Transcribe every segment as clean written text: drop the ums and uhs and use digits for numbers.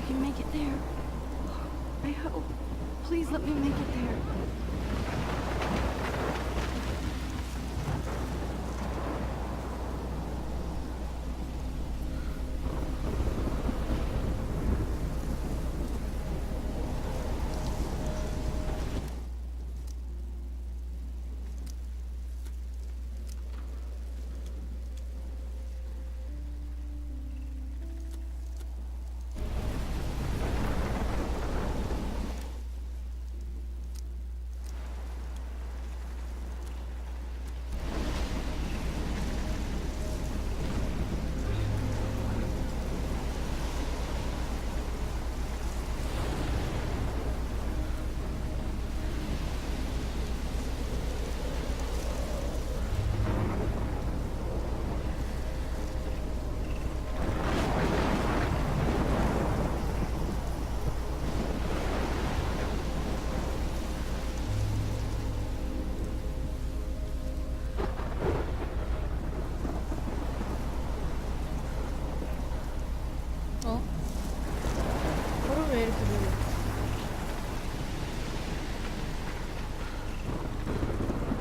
can make it there. I hope. Please let me make it there. 어? 걸음 왜 이렇게 느려?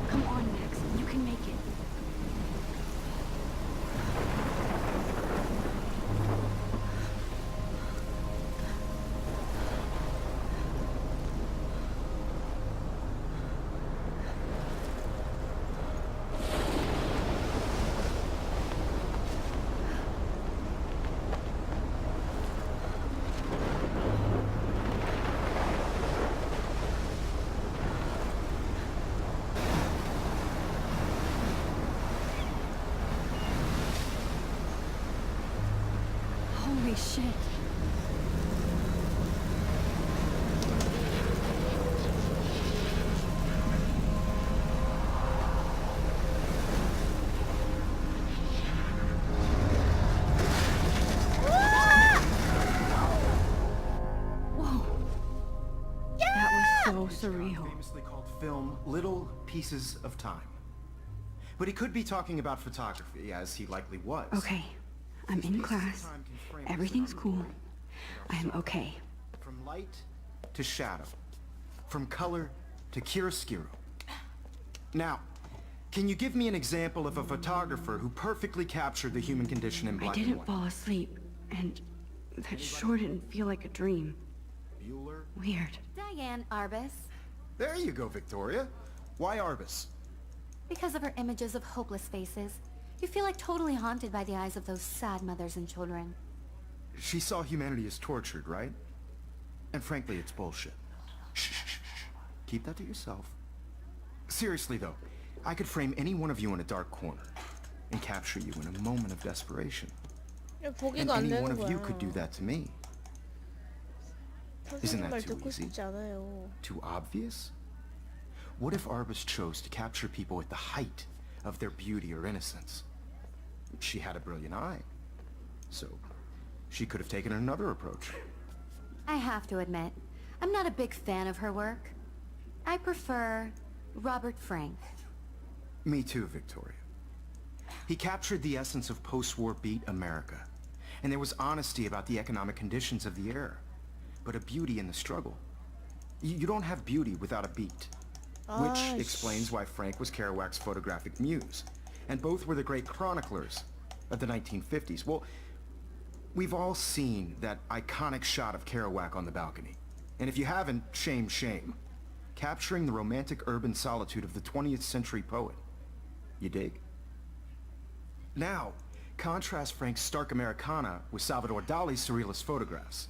Come on, Max. You can make it. Holy shit. Whoa. That was so surreal. Famously called film Little Pieces of Time. But he could be talking about photography, as he likely was. Okay. I'm in class. Everything's cool. I am okay. From light to shadow. From color to chiaroscuro. Now, can you give me an example of a photographer who perfectly captured the human condition in I black and didn't white? fall asleep, and that sure didn't feel like a dream. Bueller? Weird. Diane Arbus. There you go, Victoria. Why Arbus? Because of her images of hopeless faces, you feel like totally haunted by the eyes of those sad mothers and children. She saw humanity as tortured, right? And frankly, it's bullshit. Shh, shh, shh, shh. Keep that to yourself. Seriously, though, I could frame any one of you in a dark corner and capture you in a moment of desperation. 야, And 보기가 안 any one 되는 of you 거야. could do that to me. Isn't 선생님 that 말 too 듣고 easy? 싶지 않아요. Too obvious? What if Arbus chose to capture people at the height of their beauty or innocence? She had a brilliant eye. So, she could have taken another approach. I have to admit, I'm not a big fan of her work. I prefer Robert Frank. Me too, Victoria. He captured the essence of post-war beat America. And there was honesty about the economic conditions of the era. But a beauty in the struggle. You don't have beauty without a beat. Which explains why Frank was Kerouac's photographic muse. And both were the great chroniclers of the 1950s. Well, we've all seen that iconic shot of Kerouac on the balcony. And if you haven't, shame, shame. Capturing the romantic urban solitude of the 20th century poet. You dig? Now, contrast Frank's stark Americana with Salvador Dali's surrealist photographs.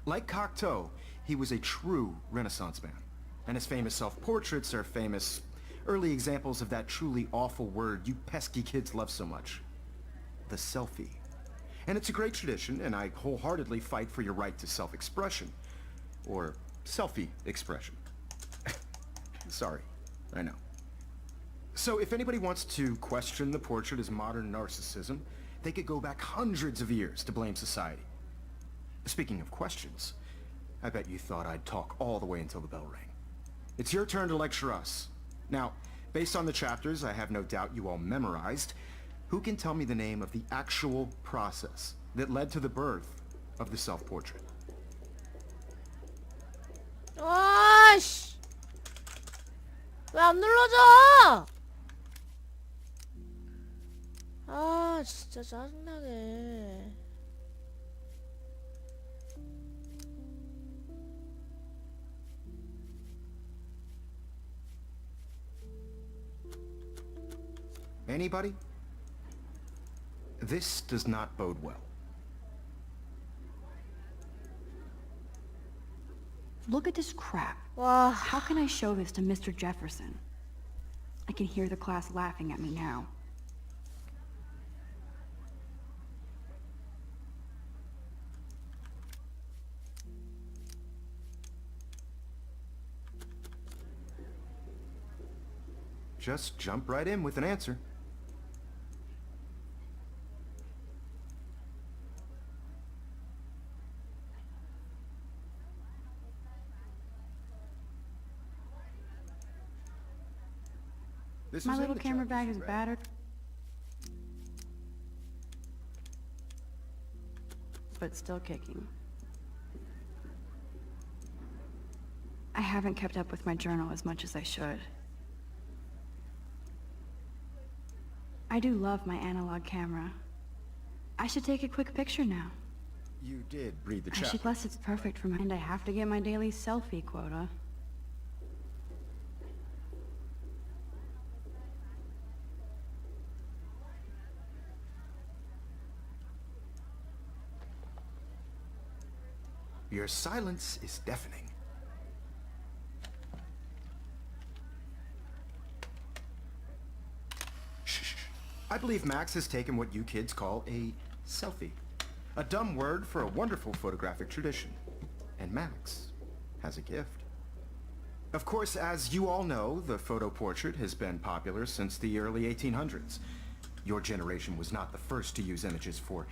Like Cocteau, he was a true Renaissance man. And his famous self-portraits are famous early examples of that truly awful word you pesky kids love so much. The selfie. And it's a great tradition, and I wholeheartedly fight for your right to self-expression. Or selfie expression. Sorry, I know. So if anybody wants to question the portrait as modern narcissism, they could go back hundreds of years to blame society. Speaking of questions, I bet you thought I'd talk all the way until the bell rang. It's your turn to lecture us. Now, based on the chapters I have no doubt you all memorized, who can tell me the name of the actual process that led to the birth of the self-portrait? 아씨! 왜 안 눌러져? 아, 진짜 짜증나게. Anybody? This does not bode well. Look at this crap. 와, How can I show this to Mr. Jefferson? I can hear the class laughing at me now. Just jump right in with an answer. This My was in little the camera chapters bag you is read. battered, but still kicking. I haven't kept up with my journal as much as I should. I do love my analog camera. I should take a quick picture now. You did read the I chapter. should, plus it's perfect for my, and I have to get my daily selfie quota. Your silence is deafening. Shh. I believe Max has taken what you kids call a selfie. A dumb word for a wonderful photographic tradition. And Max has a gift. Of course, as you all know, the photo portrait has been popular since the early 1800s. Your generation was not the first to use images for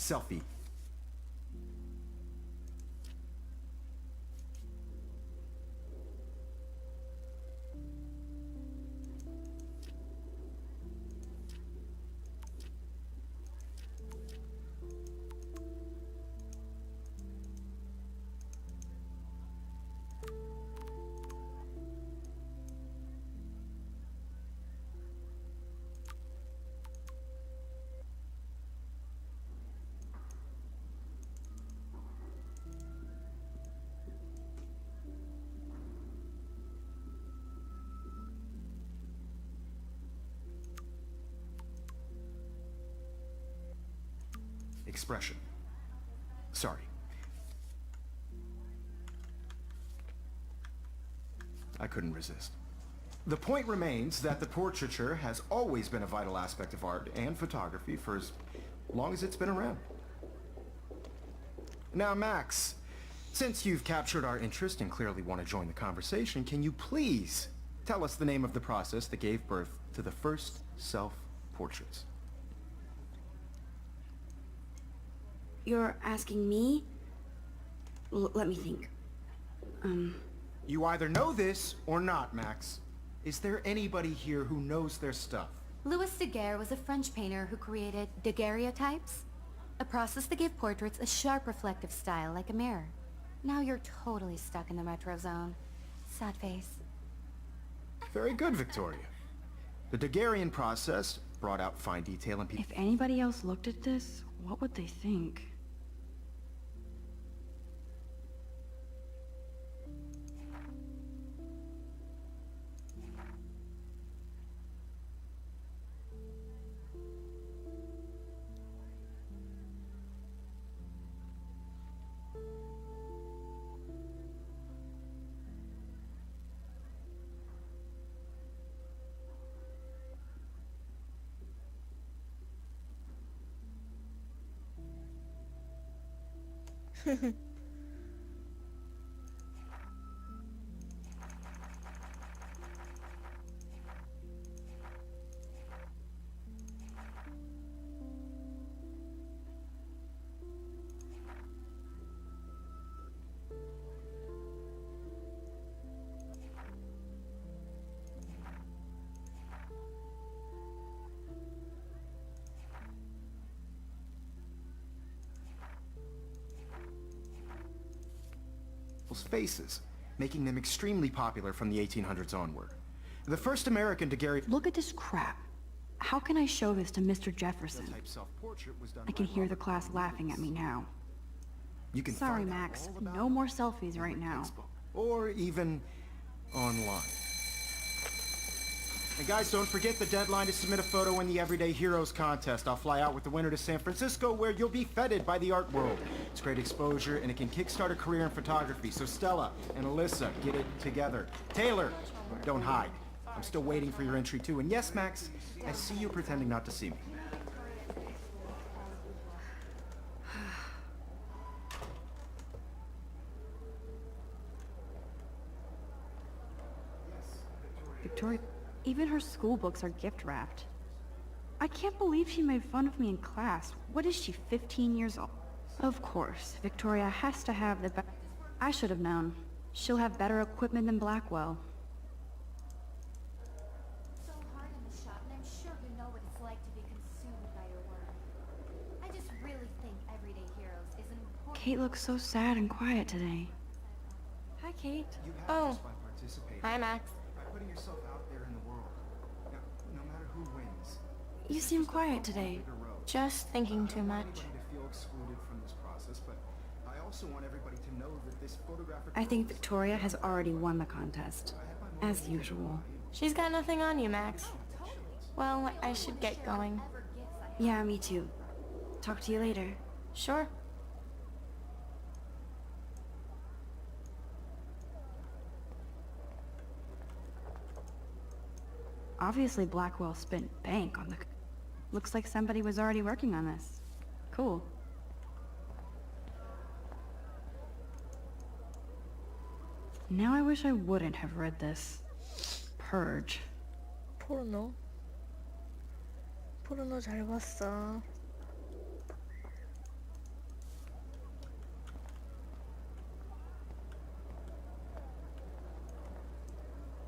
selfie. Expression. Sorry. I couldn't resist. The point remains that the portraiture has always been a vital aspect of art and photography for as long as it's been around. Now, Max, since you've captured our interest and clearly want to join the conversation, can you please tell us the name of the process that gave birth to the first self-portraits? You're asking me? Let me think. You either know this or not, Max. Is there anybody here who knows their stuff? Louis Daguerre was a French painter who created daguerreotypes, a process that gave portraits a sharp reflective style like a mirror. Now you're totally stuck in the retro zone. Sad face. Very good, Victoria. The Daguerrean process brought out fine detail and If anybody else looked at this, what would they think? people's faces, making them extremely popular from the 1800s onward. The first American daguerreotype Look at this crap. How can I show this to Mr. Jefferson? self-portrait was done I can by hear the Robert class Louis laughing at Stevenson. me now. You can Sorry, find out Max. all about No more selfies right now. textbook, or even online. And guys, don't forget the deadline to submit a photo in the Everyday Heroes contest. I'll fly out with the winner to San Francisco, where you'll be feted by the art world. It's great exposure, and it can kickstart a career in photography. So Stella and Alyssa, get it together. Taylor, don't hide. I'm still waiting for your entry too. And yes, Max, I see you pretending not to see me. Victoria, even her school books are gift wrapped. I can't believe she made fun of me in class. What is she, 15 years old? Of course, Victoria has to have the best. I should have known. She'll have better equipment than Blackwell. So hard in the shop, and I'm sure you know what it's like to be consumed by your work. I just really think Everyday Heroes is an important... Kate looks so sad and quiet today. Hi, Kate. You have Oh. this by participating. Hi, Max. By putting yourself out there in the world. No matter who wins. You seem quiet today. Just thinking too much. Anybody to feel excluded from this process, but I also want everybody to know that this photographic I think Victoria has already won the contest, as usual. She's got nothing on you, Max. Well, I should get going. Yeah, me too. Talk to you later. Sure. Obviously Blackwell spent bank on the... Looks like somebody was already working on this. Cool. Now I wish I wouldn't have read this. Purge. 포르노. 포르노 잘 봤어.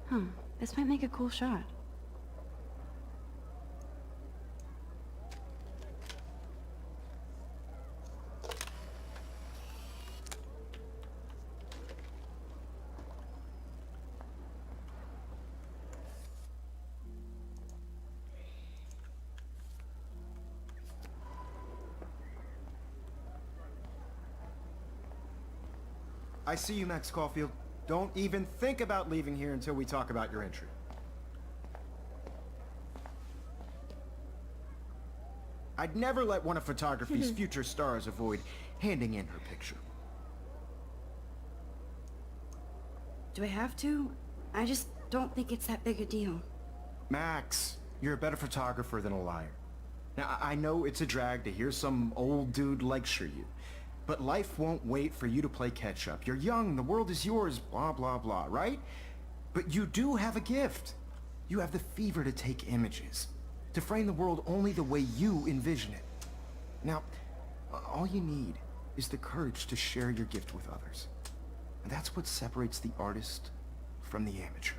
Huh. This might make a cool shot. I see you, Max Caulfield. Don't even think about leaving here until we talk about your entry. I'd never let one of photography's future stars avoid handing in her picture. Do I have to? I just don't think it's that big a deal. Max, you're a better photographer than a liar. Now, I know it's a drag to hear some old dude lecture you, but life won't wait for you to play catch-up. You're young, the world is yours, blah, blah, blah, right? But you do have a gift. You have the fever to take images, to frame the world only the way you envision it. Now, all you need is the courage to share your gift with others. And that's what separates the artist from the amateur.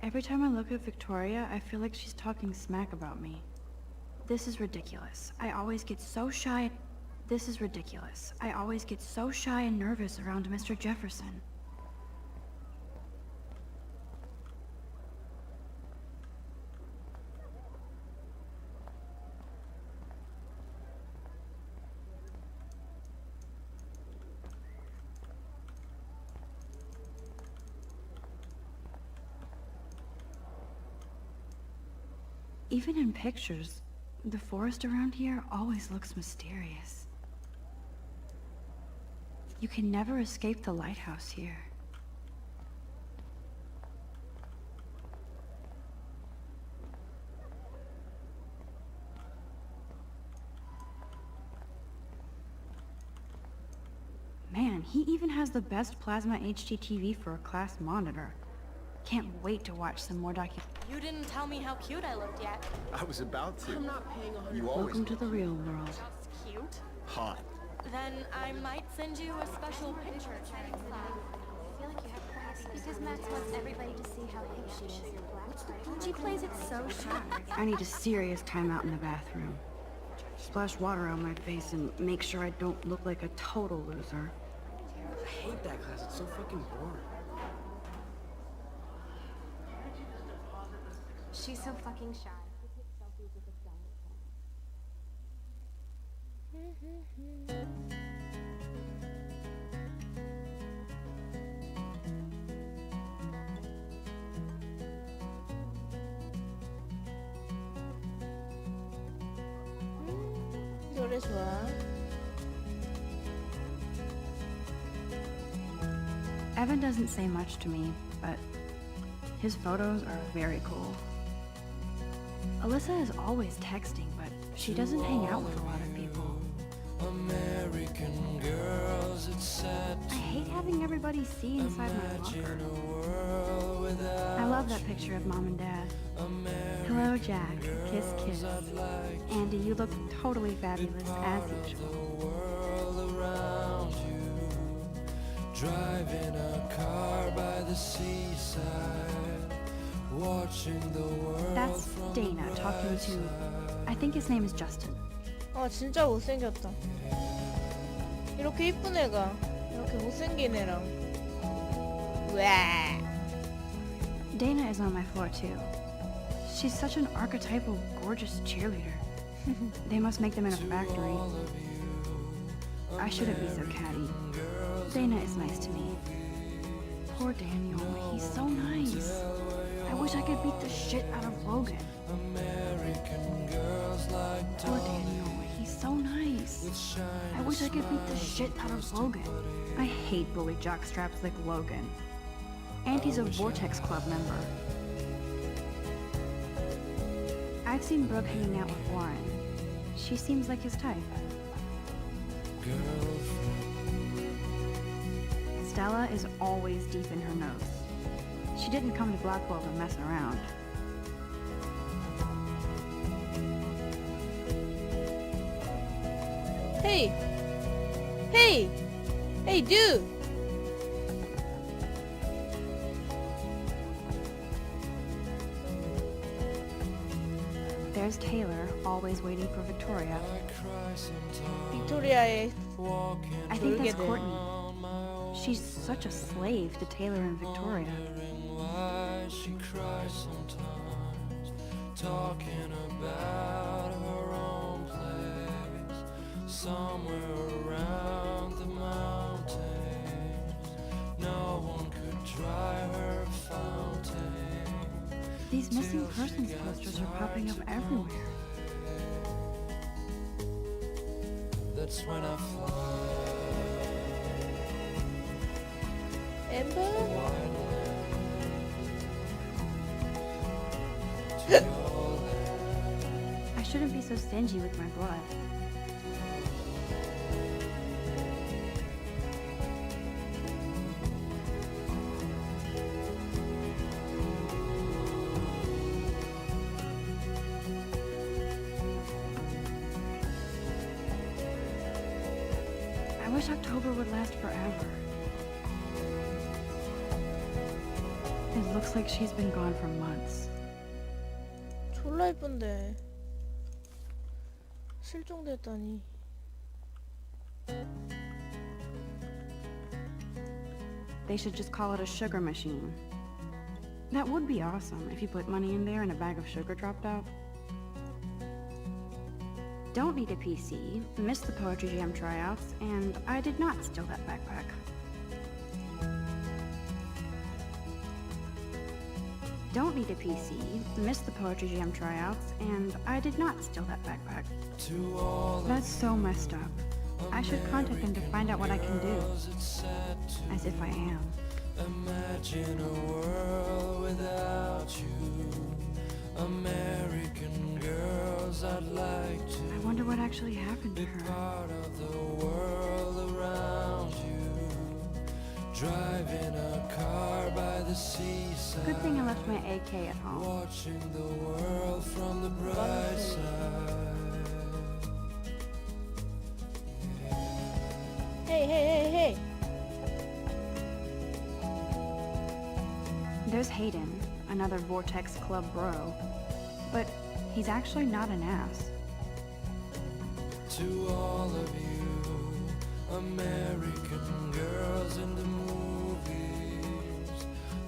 Every time I look at Victoria, I feel like she's talking smack about me. This is ridiculous. I always get so shy. This is ridiculous. I always get so shy and nervous around Mr. Jefferson. Even in pictures, the forest around here always looks mysterious. You can never escape the lighthouse here. Man, he even has the best plasma HD TV for a class monitor. Can't wait to watch some more You didn't tell me how cute I looked yet. I was about to. I'm not paying 100. You always Welcome to the real world. Just cute. hot. Then I might send you a special picture. I feel like you have Because Max wants everybody to see how hip she is. She plays it so shy. I need a serious timeout in the bathroom. Splash water on my face and make sure I don't look like a total loser. I hate that class. It's so fucking boring. She's so fucking shy. 노래 좋아. Evan doesn't say much to me, but his photos are very cool. Alyssa is always texting, but she doesn't hang out with a lot of people. American girls, it's sad I hate having everybody see inside my locker. world without I love that picture of Mom and Dad. Hello, Jack. Kiss, kiss. Andy, you look totally fabulous, as usual. the world around you. Driving a car by the seaside, watching the world That's from Dana the talking bright to, side. I think his name is Justin. 아 진짜 못생겼다. 이렇게 이쁜 애가 이렇게 못생긴 애랑. 와. Dana is on my floor too. She's such an archetypal, gorgeous cheerleader. They must make them in a factory. I shouldn't be so catty. Dana is nice to me. Poor Daniel, he's so nice. I wish I could beat the shit out of Logan. American girls like Poor Daniel, he's so nice. I wish I could beat the shit out of Logan. I hate bully jockstraps like Logan. And he's a Vortex Club member. I've seen Brooke hanging out with Warren. She seems like his type. Stella is always deep in her notes. She didn't come to Blackwell to mess around. Hey. Hey. Hey, dude. There's Taylor, always waiting for Victoria. 빅토리아의 I think that's 졸개들. Courtney. She's such a slave to Taylor and Victoria. why she cries sometimes, talking about her own place, somewhere around the mountains. No one could dry her fountain. These missing persons posters are popping up everywhere. That's when I fly. 엠버? I shouldn't be so stingy with my blood. I wish October would last forever. It looks like she's been gone for months. 졸라 이쁜데. 실종됐다니. They should just call it a sugar machine. That would be awesome if you put money in there and a bag of sugar dropped out. Don't need a PC, missed the Poetry Jam tryouts, and I did not steal that backpack. Don't need a PC, missed the Poetry Jam tryouts, and I did not steal that backpack. To all That's so messed up. I should contact them to find out what I can do. it's sad to As if I am. imagine a world without you. American girls, I'd like to I wonder what actually happened to be her. part of the world around you. Driving a car by the seaside, Good thing I left my AK at home. watching the world from the bright side. 헤이 헤이 헤이 헤이. There's Hayden, another Vortex Club bro. But he's actually not an ass. To all of you American girls in the movies,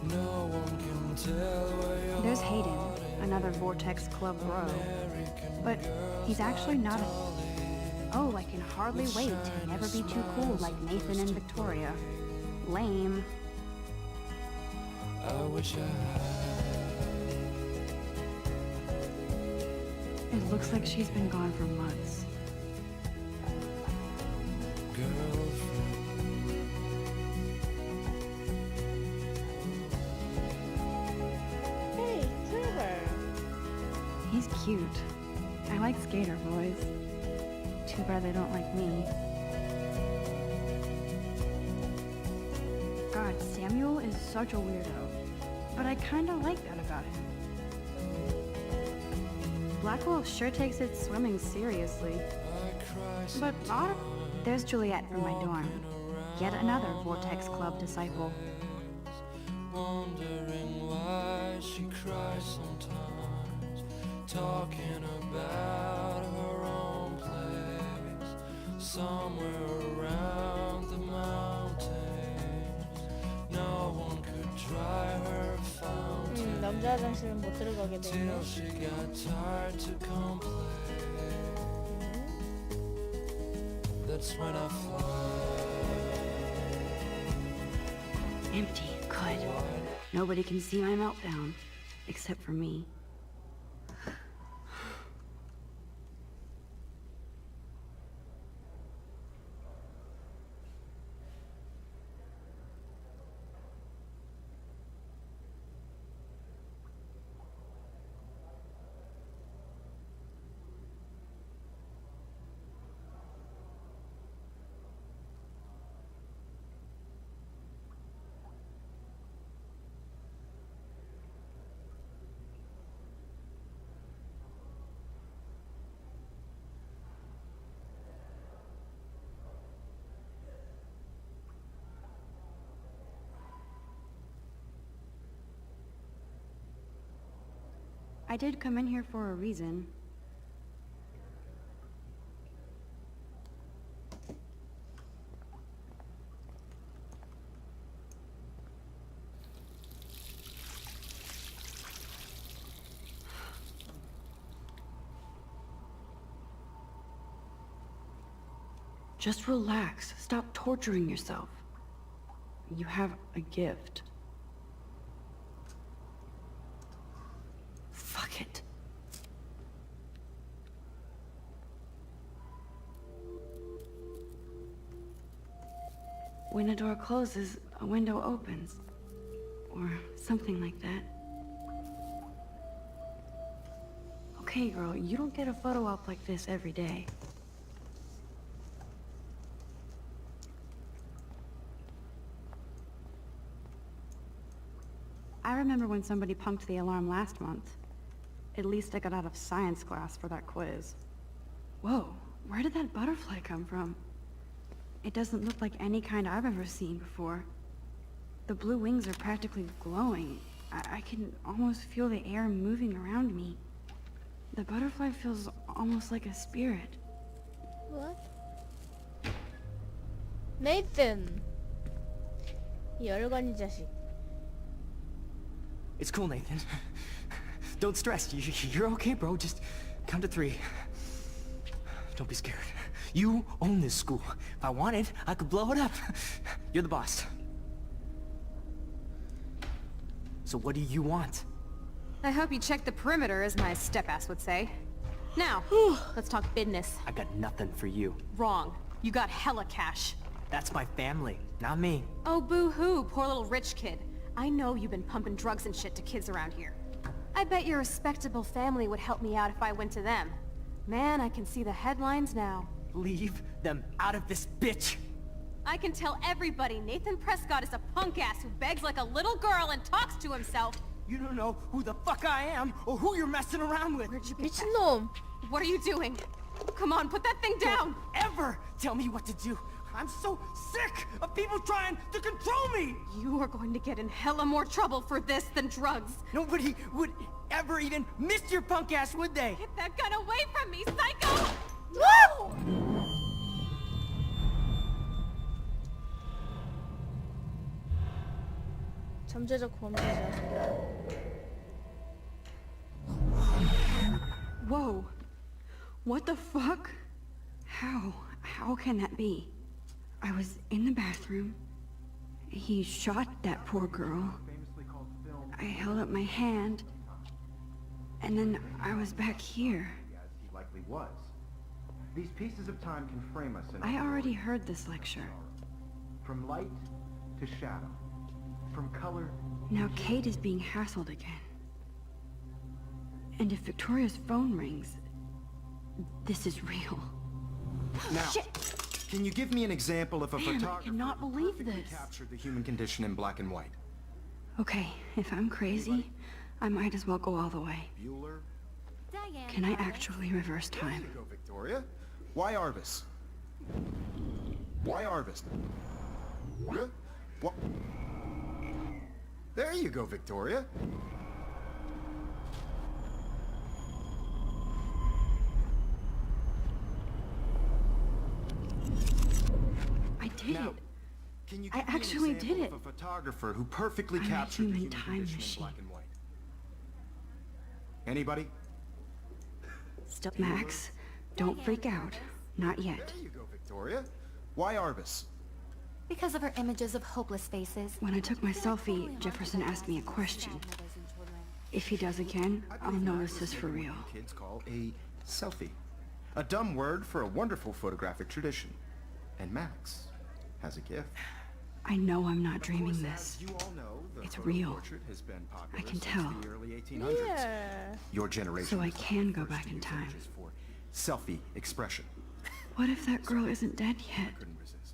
no one can tell where your There's Hayden, another Vortex Club bro. But he's actually not a... Oh, I can hardly wait to never be too cool like Nathan and Victoria. Lame. I wish I had It looks like she's been gone for months. girlfriend. Hey, Trevor. He's cute. I like skater boys. Too bad they don't like me. God, Samuel is such a weirdo. But I kinda like that about him. Blackwell sure takes its swimming seriously. But not... There's Juliet from my dorm. Yet another Vortex Club disciple. Wondering why she cries sometimes, talking about her own place, somewhere around the mountains. No one could dry her fountain 남자 화장실은 못 들어가게 되네. till she got tired to complain. That's when I fly. Empty. Good. Nobody can see my meltdown. Except for me. I did come in here for a reason. Just relax. Stop torturing yourself. You have a gift. Fuck it. When a door closes, a window opens. Or something like that. Okay, girl, you don't get a photo op like this every day. I remember when somebody punked the alarm last month. At least I got out of science class for that quiz. Whoa, where did that butterfly come from? It doesn't look like any kind I've ever seen before. The blue wings are practically glowing. I can almost feel the air moving around me. The butterfly feels almost like a spirit. What? Nathan. 이 열관이 자식. It's cool, Nathan. Don't stress. You're okay, bro. Just count to 3. Don't be scared. You own this school. If I wanted, I could blow it up. You're the boss. So what do you want? I hope you checked the perimeter, as my step-ass would say. Now, let's talk business. I got nothing for you. Wrong. You got hella cash. That's my family, not me. Oh, boo-hoo, poor little rich kid. I know you've been pumping drugs and shit to kids around here. I bet your respectable family would help me out if I went to them. Man, I can see the headlines now. Leave them out of this bitch! I can tell everybody Nathan Prescott is a punk ass who begs like a little girl and talks to himself. You don't know who the fuck I am or who you're messing around with. Where'd you get that? 미친놈. What are you doing? Come on, put that thing down! Ever tell me what to do. I'm so sick of people trying to control me! You are going to get in hella more trouble for this than drugs. Nobody would ever even miss your punk ass, would they? Get that gun away from me, psycho! No! 잠재적 범죄자. Whoa. What the fuck? How can that be? I was in the bathroom. He shot that poor girl. I held up my hand. And then I was back here. As he likely was. These pieces of time can frame us in I already heard this lecture. from light to shadow, from color. Now Kate is being hassled again. And if Victoria's phone rings, this is real. Now, can you give me an example of a Man, I photographer cannot who believe perfectly this. captured the human condition in black and white? Okay, if I'm crazy, I might as well go all the way. Bueller? Diane. Can I actually reverse There time? you go, Victoria. Why Arbus? Why Arbus? Huh? What? There you go, Victoria. I did Now, it. can you I give me an actually example did of a photographer who perfectly I'm a captured the human human time condition machine. in black and white? Anybody? Still, Max, don't freak out. Not yet. There you go, Victoria. Why Arbus? Because of her images of hopeless faces. When I took my selfie, Jefferson asked me a question. If he does again, I'll notice this for real. Kids call a selfie. A dumb word for a wonderful photographic tradition. And Max has a gift. I know I'm not Of dreaming course, this. as you all know, the It's photo real. portrait has been popular I can since tell. the early 1800s. Yeah. Your generation So I was the can go first back to in use time. images for selfie expression. What if that girl isn't dead yet? Couldn't resist.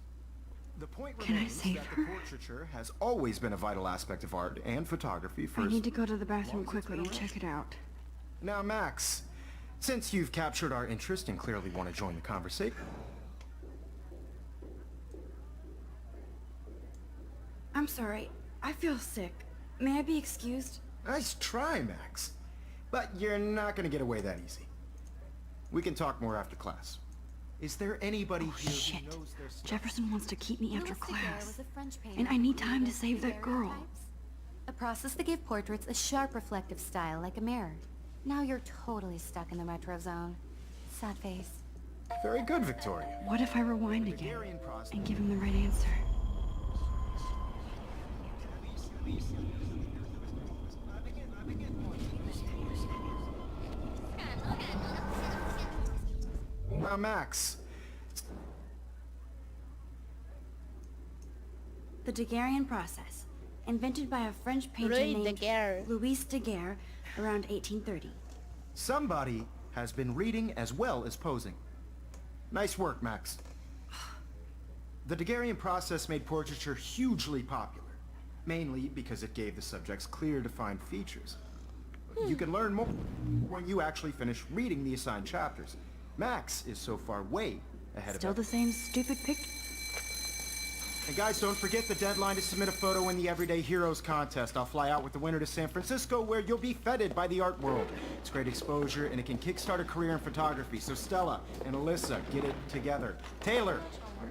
The point Can I remains save that her? the portraiture has always been a vital aspect of art and photography for I as need to go to the long bathroom as it's quickly been and around. check it out. Now, Max, since you've captured our interest and clearly want to join the conversation, I'm sorry. I feel sick. May I be excused? nice try, Max. But you're not going to get away that easy. We can talk more after class. Is there anybody here Shit. who knows their stuff? Jefferson wants to keep me after Louis Daguerre class. was a French painter And I who need time to created save that girl. daguerreotypes, a process that gave portraits a sharp reflective style like a mirror. Now you're totally stuck in the retro zone. Sad face. Very good, Victoria. What if I rewind again Daguerrean process. and give him the right answer? Now, Max, The Daguerrean process, invented by a French painter Louis named Daguerre. Louis Daguerre around 1830. somebody has been reading as well as posing. Nice work, Max. The Daguerrean process made portraiture hugely popular, mainly because it gave the subjects clear, defined features. You can learn more when you actually finish reading the assigned chapters. Max is so far way ahead Still of the same stupid picture. And guys, don't forget the deadline to submit a photo in the Everyday Heroes contest. I'll fly out with the winner to San Francisco, where you'll be feted by the art world. It's great exposure, and it can kickstart a career in photography. So Stella and Alyssa, get it together. Taylor,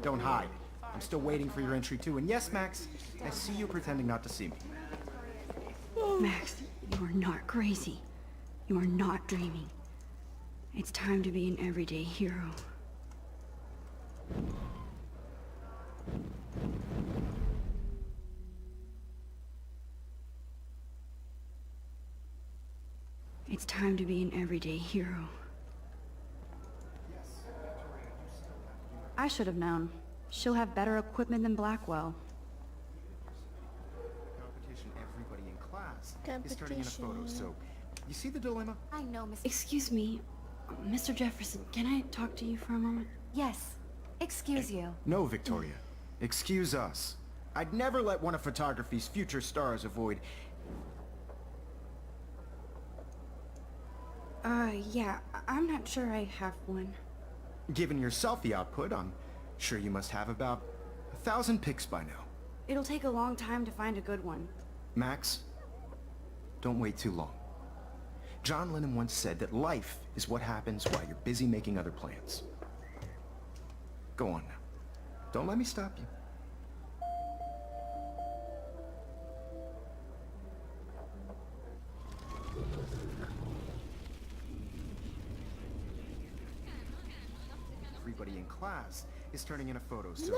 don't hide. I'm still waiting for your entry too. And yes, Max, I see you pretending not to see me. Max, you are not crazy. You are not dreaming. It's time to be an everyday hero. It's time to be an everyday hero. I should have known. She'll have better equipment than Blackwell. Competition, everybody in class is turning in a photo, so you see the dilemma? I know, Miss. Excuse me, Mr. Jefferson, can I talk to you for a moment? Yes. Excuse you. No, Victoria. Excuse us. I'd never let one of photography's future stars avoid... Yeah, I'm not sure I have one. Given your selfie output, I'm Sure, you must have about 1,000 pics by now. It'll take a long time to find a good one. Max, don't wait too long. John Lennon once said that life is what happens while you're busy making other plans. Go on now. Don't let me stop you. Everybody in class is turning in a photo, so...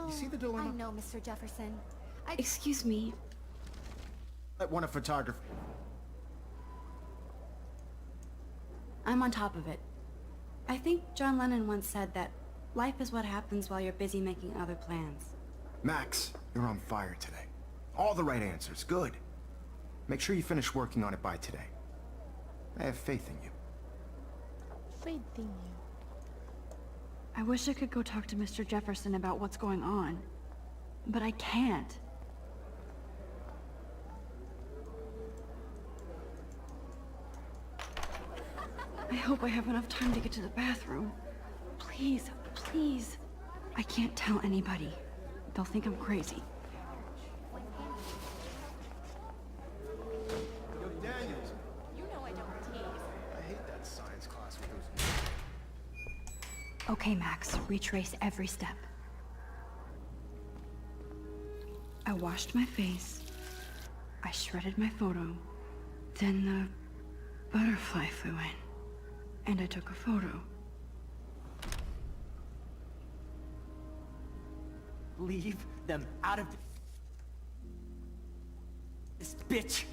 You see the dilemma? I know, Mr. Jefferson. Excuse me. I want a photographer. I'm on top of it. I think John Lennon once said that life is what happens while you're busy making other plans. Max, you're on fire today. All the right answers. Good. Make sure you finish working on it by today. I have faith in you. Faith in you. I wish I could go talk to Mr. Jefferson about what's going on, but I can't. I hope I have enough time to get to the bathroom. Please, please. I can't tell anybody. They'll think I'm crazy. Yo, Daniels. You know I don't tease. I hate that science class with those... Okay, Max, retrace every step. I washed my face. I shredded my photo. Then the butterfly flew in. And I took a photo. Leave them out of this bitch.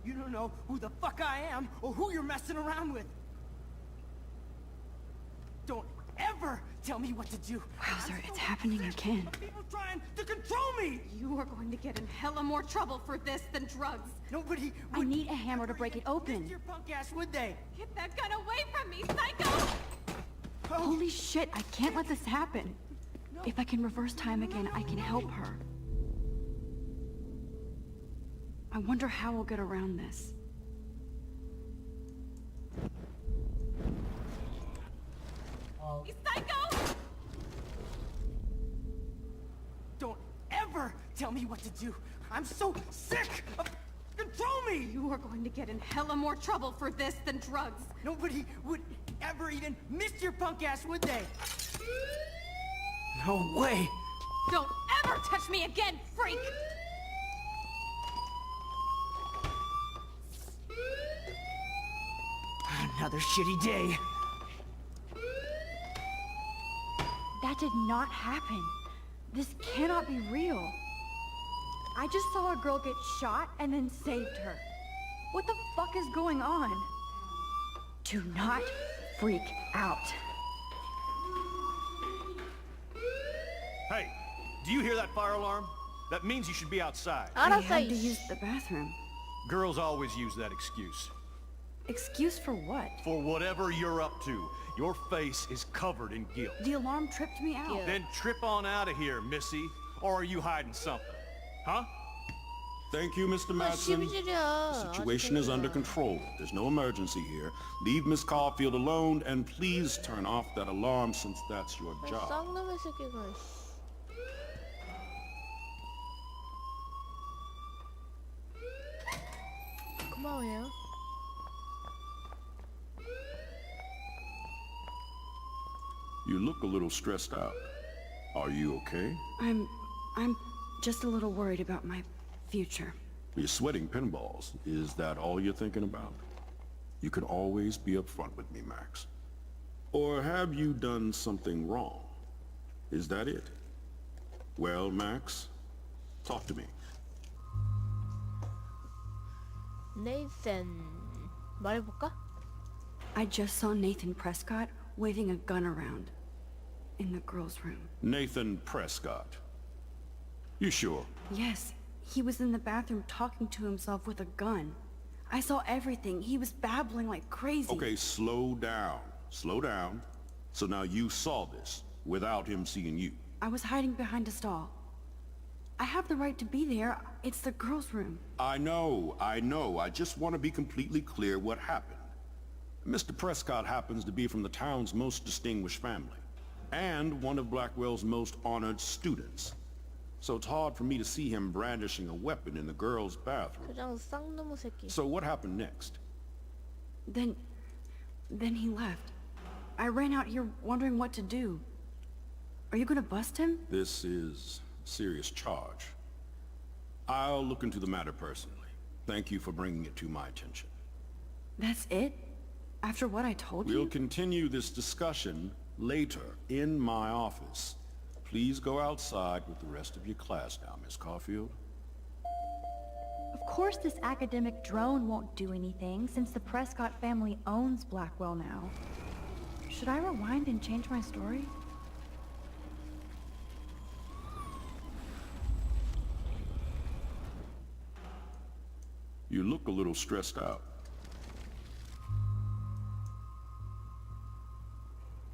You don't know who the fuck I am or who you're messing around with. Don't ever tell me what to do. Wowzer, it's happening again. People trying to control me. You are going to get in hella more trouble for this than drugs. Nobody I would need a hammer to break it open. your punk ass, would they? Get that gun away from me, psycho! Holy shit, I can't let this happen. If I can reverse time again, I can help her. I wonder how we'll get around this. You psycho! Don't ever tell me what to do. I'm so sick of control me. You are going to get in hella more trouble for this than drugs. Nobody would ever even miss your punk ass, would they? No way. Don't ever touch me again, freak! Another shitty day. That did not happen. This cannot be real. I just saw a girl get shot and then saved her. What the fuck is going on? Do not freak out. Hey, do you hear that fire alarm? That means you should be outside. I 알았어, had to 이씨. use the bathroom. Girls always use that excuse. Excuse for what? For whatever you're up to, your face is covered in guilt. The alarm tripped me out. Yeah. Then trip on out of here, missy. Or are you hiding something? Huh? Thank you, Mr. 아, Madsen. 시비지려. The situation is under control. There's no emergency here. Leave Miss Caulfield alone, and please turn off that alarm since that's your job. 쌍놈의 새끼가. 씨. 고마워요. You look a little stressed out. Are you okay? I'm just a little worried about my future. You're sweating pinballs. Is that all you're thinking about? You can always be upfront with me, Max. Or have you done something wrong? Is that it? Well, Max, talk to me. 네이슨. 말해볼까? I just saw Nathan Prescott waving a gun around in the girls' room. Nathan Prescott. You sure? Yes, he was in the bathroom talking to himself with a gun. I saw everything. He was babbling like crazy. Okay, slow down. Slow down. So now you saw this without him seeing you. I was hiding behind a stall. I have the right to be there. It's the girls' room. I know. I just want to be completely clear what happened. Mr. Prescott happens to be from the town's most distinguished family, and one of Blackwell's most honored students. So it's hard for me to see him brandishing a weapon in the girls' bathroom. 그냥 쌍놈의 새끼. So what happened next? Then he left. I ran out here wondering what to do. Are you gonna bust him? This is a serious charge. I'll look into the matter personally. Thank you for bringing it to my attention. That's it? After what I told you? We'll continue this discussion later in my office. Please go outside with the rest of your class now, Miss Caulfield. Of course this academic drone won't do anything, since the Prescott family owns Blackwell now. Should I rewind and change my story? You look a little stressed out.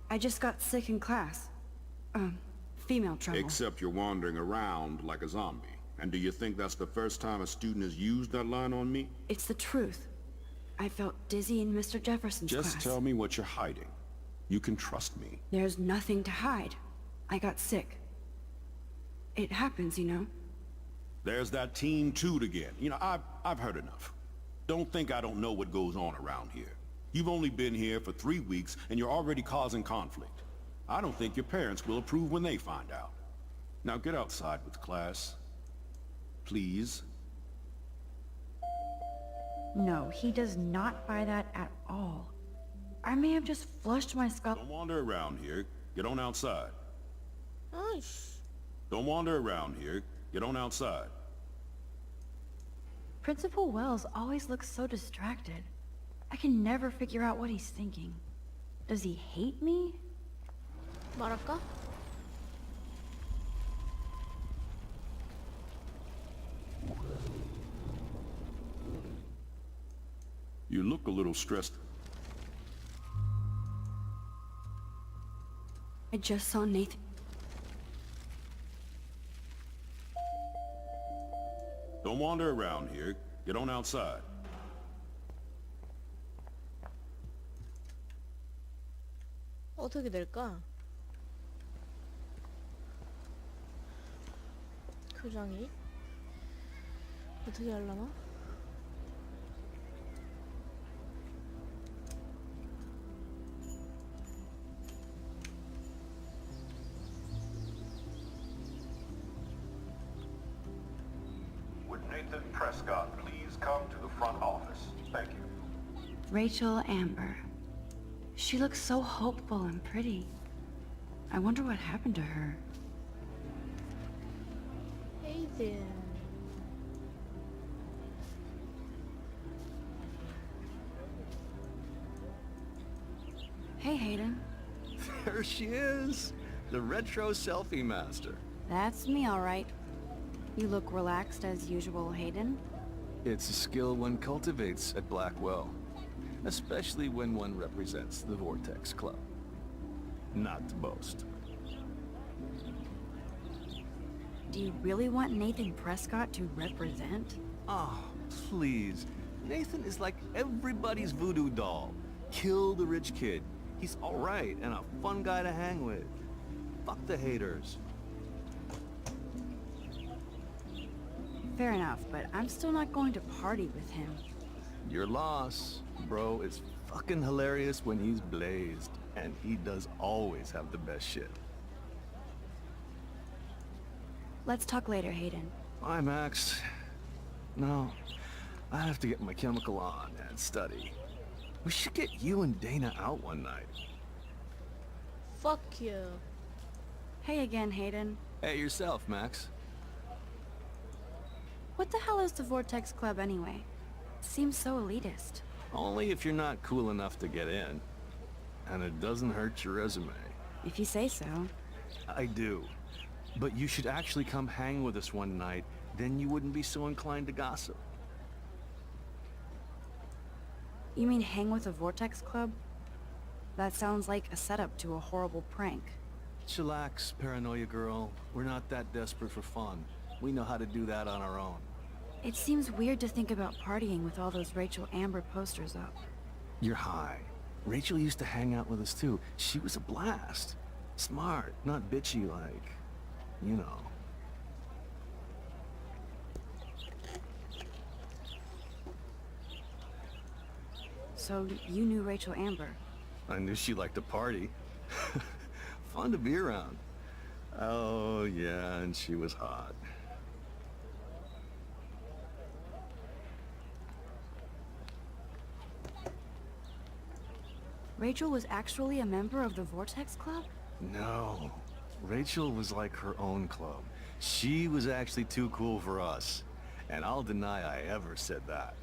I just got sick in class. Female trouble. Except you're wandering around like a zombie. And do you think that's the first time a student has used that line on me? It's the truth. I felt dizzy in Mr. Jefferson's class. Just tell me what you're hiding. You can trust me. There's nothing to hide. I got sick. It happens, you know. There's that Team Toot again. You know, I've heard enough. Don't think I don't know what goes on around here. You've only been here for 3 weeks, and you're already causing conflict. I don't think your parents will approve when they find out. Now get outside with class. Please. No, he does not buy that at all. I may have just flushed my skull. Don't wander around here. Get on outside. 아이씨. Don't wander around here. Get on outside. Principal Wells always looks so distracted. I can never figure out what he's thinking. Does he hate me? 말할까? You look a little stressed. I just saw Nathan. Don't wander around here. Get on outside. 어떻게 될까? 교장이 어떻게 하려나? Would Nathan Prescott please come to the front office? Thank you. Rachel Amber. She looks so hopeful and pretty. I wonder what happened to her. 헤이든. Hey, Hayden. There she is! The retro selfie master. That's me, all right. You look relaxed as usual, Hayden. It's a skill one cultivates at Blackwell, especially when one represents the Vortex Club. Not to boast. Do you really want Nathan Prescott to represent? Oh, please. Nathan is like everybody's voodoo doll. Kill the rich kid. He's alright and a fun guy to hang with. Fuck the haters. Fair enough, but I'm still not going to party with him. Your loss, bro, is fucking hilarious when he's blazed. And he does always have the best shit. Let's talk later, Hayden. Bye, Max. No, I have to get my chemical on and study. We should get you and Dana out one night. Fuck you. Hey again, Hayden. Hey, yourself, Max. What the hell is the Vortex Club anyway? Seems so elitist. Only if you're not cool enough to get in. And it doesn't hurt your resume. If you say so. I do. But you should actually come hang with us one night, then you wouldn't be so inclined to gossip. You mean hang with the Vortex Club? That sounds like a setup to a horrible prank. Chillax, paranoia girl. We're not that desperate for fun. We know how to do that on our own. It seems weird to think about partying with all those Rachel Amber posters up. You're high. Rachel used to hang out with us too. She was a blast. Smart, not bitchy like, you know. So you knew Rachel Amber? I knew she liked to party. Fun to be around. Oh, yeah, and she was hot. Rachel was actually a member of the Vortex Club? No. Rachel was like her own club. She was actually too cool for us. And I'll deny I ever said that.